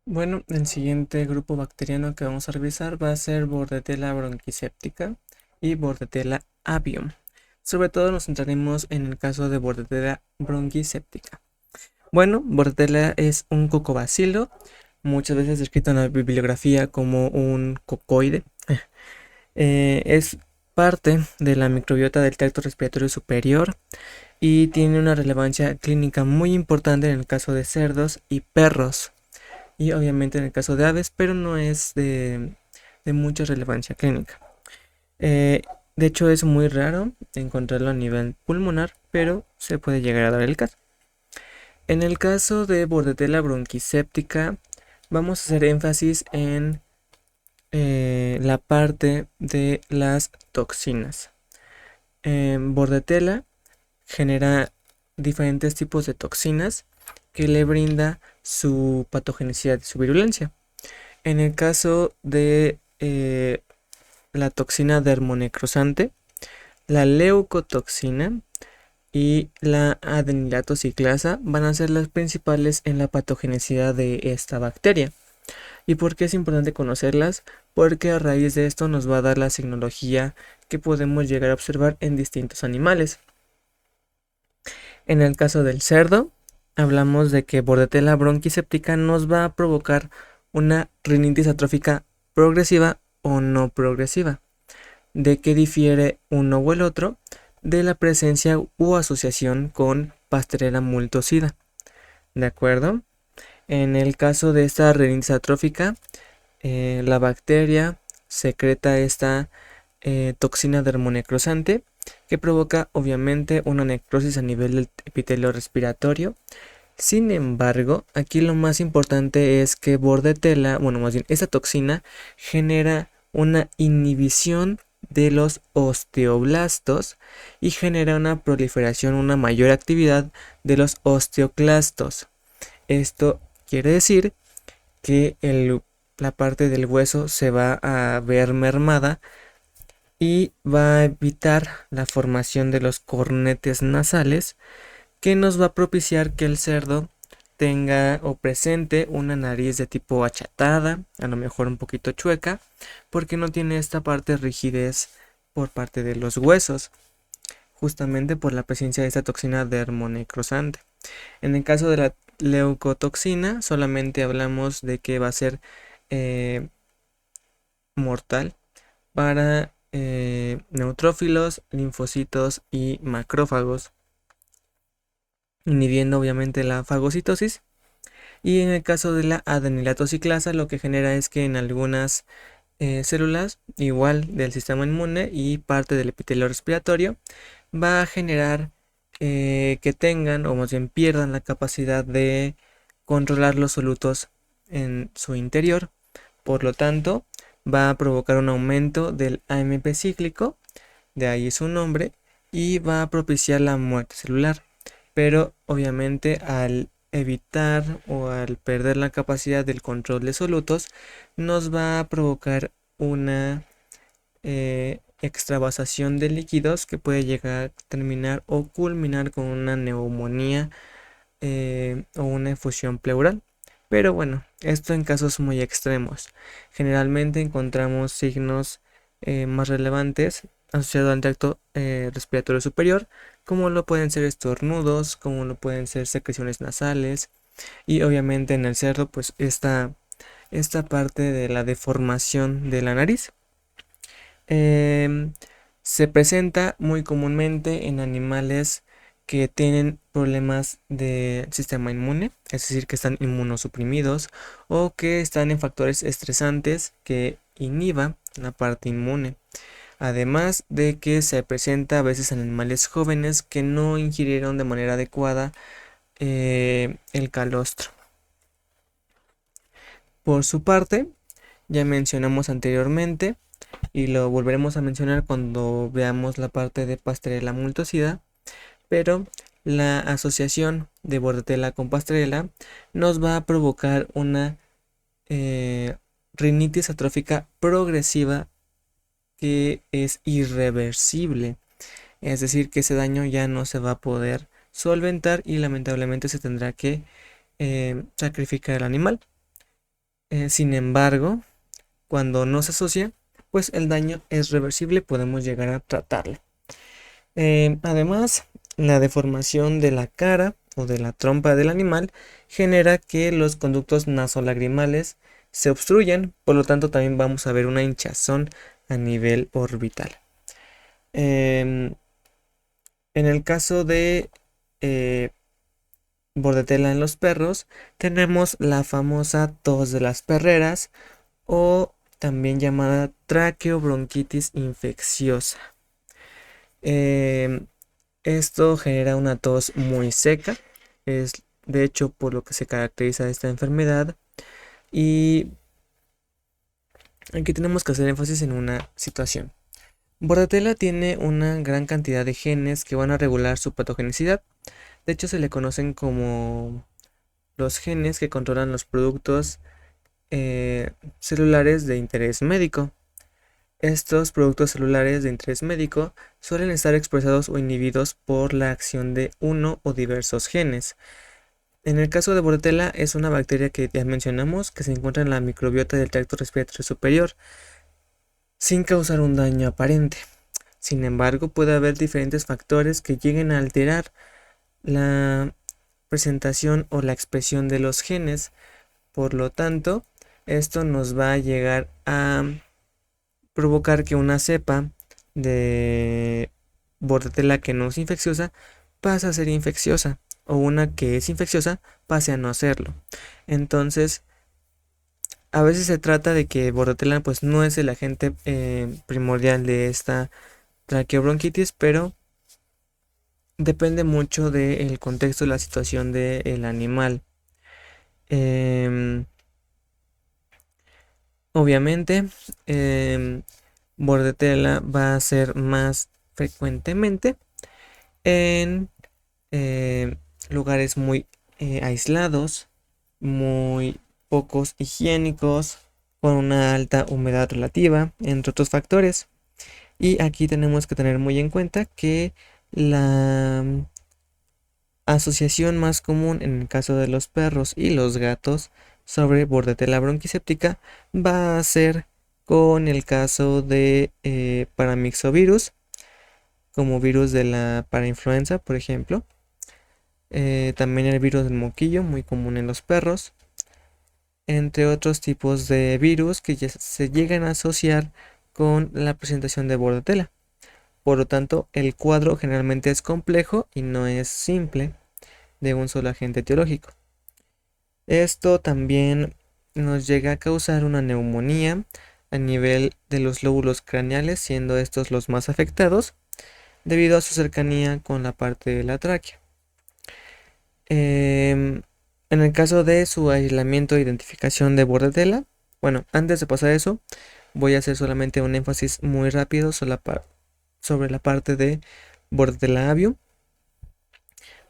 Bueno, el siguiente grupo bacteriano que vamos a revisar va a ser Bordetella bronquiseptica y Bordetella avium. Sobre todo nos centraremos en el caso de Bordetella bronquiseptica. Bueno, Bordetella es un cocobacilo, muchas veces descrito en la bibliografía como un cocoide. Es parte de la microbiota del tracto respiratorio superior y tiene una relevancia clínica muy importante en el caso de cerdos y perros y obviamente en el caso de aves, pero no es de mucha relevancia clínica. Eh, de hecho es muy raro encontrarlo a nivel pulmonar, pero se puede llegar a dar el caso. En el caso de Bordetella bronquiséptica, vamos a hacer énfasis en la parte de las toxinas. Bordetella genera diferentes tipos de toxinas que le brinda su patogenicidad y su virulencia. En el caso de la toxina dermonecrosante, la leucotoxina y la adenilato ciclasa van a ser las principales en la patogenicidad de esta bacteria. ¿Y por qué es importante conocerlas? Porque a raíz de esto nos va a dar la signología que podemos llegar a observar en distintos animales. En el caso del cerdo, hablamos de que Bordetella bronquiséptica nos va a provocar una rinitis atrófica progresiva o no progresiva. ¿De qué difiere uno o el otro? De la presencia u asociación con Pasteurella multocida. ¿De acuerdo? En el caso de esta rinitis atrófica, la bacteria secreta esta toxina dermonecrosante que provoca obviamente una necrosis a nivel del epitelio respiratorio. Sin embargo, aquí lo más importante es que Bordetella, bueno, más bien esta toxina genera una inhibición de los osteoblastos y genera una proliferación, una mayor actividad de los osteoclastos. Esto quiere decir que la parte del hueso se va a ver mermada y va a evitar la formación de los cornetes nasales que nos va a propiciar que el cerdo tenga o presente una nariz de tipo achatada, a lo mejor un poquito chueca, porque no tiene esta parte de rigidez por parte de los huesos, justamente por la presencia de esta toxina dermonecrosante. En el caso de la leucotoxina, solamente hablamos de que va a ser eh, mortal para neutrófilos, linfocitos y macrófagos, inhibiendo obviamente la fagocitosis. Y en el caso de la adenilato ciclasa, lo que genera es que en algunas células, igual del sistema inmune y parte del epitelio respiratorio, va a generar que tengan o más bien pierdan la capacidad de controlar los solutos en su interior. Por lo tanto, va a provocar un aumento del AMP cíclico, de ahí su nombre, y va a propiciar la muerte celular. Pero obviamente al evitar o al perder la capacidad del control de solutos, nos va a provocar una extravasación de líquidos que puede llegar a terminar o culminar con una neumonía o una efusión pleural. Pero bueno, esto en casos muy extremos. Generalmente encontramos signos más relevantes asociados al tracto respiratorio superior, como lo pueden ser estornudos, como lo pueden ser secreciones nasales y obviamente en el cerdo pues esta parte de la deformación de la nariz. Em, Se presenta muy comúnmente en animales que tienen problemas del sistema inmune, es decir, que están inmunosuprimidos o que están en factores estresantes que inhiban la parte inmune. Además de que se presenta a veces en animales jóvenes que no ingirieron de manera adecuada el calostro. Por su parte, ya mencionamos anteriormente y lo volveremos a mencionar cuando veamos la parte de Pasteurella multocida, pero la asociación de Bordetella con Pasteurella nos va a provocar una rinitis atrófica progresiva que es irreversible, es decir, que ese daño ya no se va a poder solventar y lamentablemente se tendrá que sacrificar el animal. Sin embargo, cuando no se asocia, pues el daño es reversible, podemos llegar a tratarlo. Además, la deformación de la cara o de la trompa del animal genera que los conductos nasolagrimales se obstruyan, por lo tanto también vamos a ver una hinchazón a nivel orbital. En el caso de bordetela en los perros, tenemos la famosa tos de las perreras o también llamada traqueobronquitis infecciosa. Esto genera una tos muy seca, es de hecho por lo que se caracteriza esta enfermedad. Y aquí tenemos que hacer énfasis en una situación. Bordetella tiene una gran cantidad de genes que van a regular su patogenicidad. De hecho, se le conocen como los genes que controlan los productos celulares de interés médico. Estos productos celulares de interés médico suelen estar expresados o inhibidos por la acción de uno o diversos genes. En el caso de Bordetella es una bacteria que ya mencionamos que se encuentra en la microbiota del tracto respiratorio superior sin causar un daño aparente. Sin embargo, puede haber diferentes factores que lleguen a alterar la presentación o la expresión de los genes. Por lo tanto, esto nos va a llegar a provocar que una cepa de Bordetella que no es infecciosa pase a ser infecciosa, o una que es infecciosa pase a no serlo. Entonces, a veces se trata de que Bordetella pues no es el agente primordial de esta traqueobronquitis, pero depende mucho del contexto y la situación del animal. Obviamente, Bordetella va a ser más frecuentemente en lugares muy aislados, muy pocos higiénicos, con una alta humedad relativa, entre otros factores. Y aquí tenemos que tener muy en cuenta que la asociación más común en el caso de los perros y los gatos sobre Bordetella bronquiséptica va a ser con el caso de paramyxovirus, como virus de la parainfluenza, por ejemplo. También el virus del moquillo, muy común en los perros, entre otros tipos de virus que ya se llegan a asociar con la presentación de Bordetella. Por lo tanto, el cuadro generalmente es complejo y no es simple de un solo agente etiológico. Esto también nos llega a causar una neumonía a nivel de los lóbulos craneales, siendo estos los más afectados debido a su cercanía con la parte de la tráquea. En el caso de su aislamiento e identificación de Bordetella, bueno, antes de pasar a eso, voy a hacer solamente un énfasis muy rápido sobre la parte de Bordetella avium.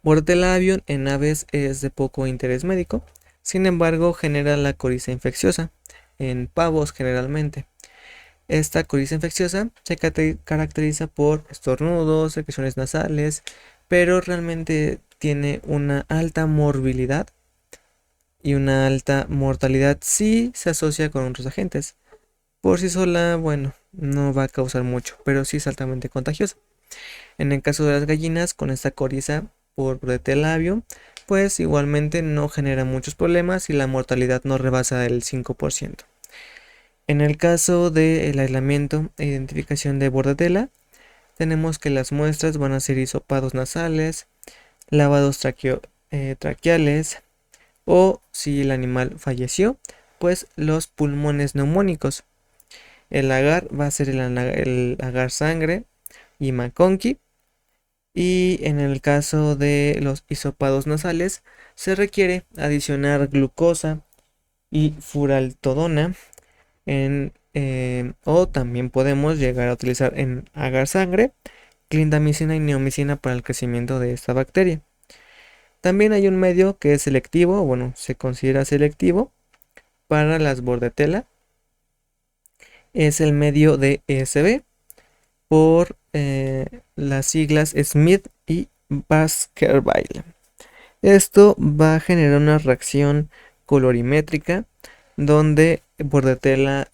Bordetella avium en aves es de poco interés médico, sin embargo genera la coriza infecciosa, en pavos generalmente. Esta coriza infecciosa se caracteriza por estornudos, secreciones nasales, pero realmente tiene una alta morbilidad y una alta mortalidad si se asocia con otros agentes. Por sí sola, bueno, no va a causar mucho, pero sí es altamente contagiosa. En el caso de las gallinas, con esta coriza por Bordetella avium, pues igualmente no genera muchos problemas y la mortalidad no rebasa el 5%. En el caso del aislamiento e identificación de Bordetella, tenemos que las muestras van a ser hisopados nasales, lavados traqueales, o si el animal falleció, pues los pulmones neumónicos. El agar va a ser el agar sangre y McConkey. Y en el caso de los hisopados nasales, se requiere adicionar glucosa y furaltodona o también podemos llegar a utilizar en agar sangre clindamicina y neomicina para el crecimiento de esta bacteria. También hay un medio que es selectivo, bueno, se considera selectivo para las Bordetella. Es el medio de ESB por las siglas Smith y Baskerville. Esto va a generar una reacción colorimétrica donde bordetela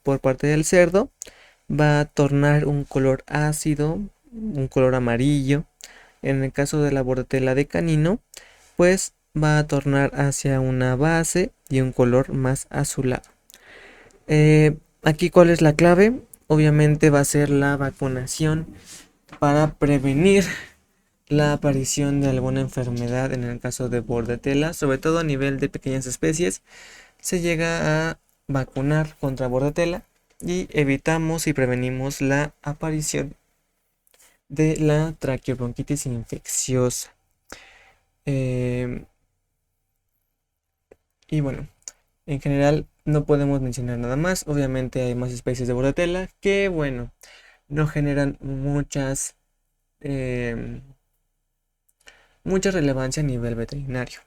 por parte del cerdo va a tornar un color ácido, un color amarillo. En el caso de la bordetela de canino, pues va a tornar hacia una base y un color más azulado. Aquí, ¿cuál es la clave? Obviamente va a ser la vacunación para prevenir la aparición de alguna enfermedad en el caso de bordetela, sobre todo a nivel de pequeñas especies. Se llega a vacunar contra bordetela y evitamos y prevenimos la aparición de la traqueobronquitis infecciosa. Y bueno, en general no podemos mencionar nada más. Obviamente hay más especies de bordetela que, bueno, no generan mucha relevancia a nivel veterinario.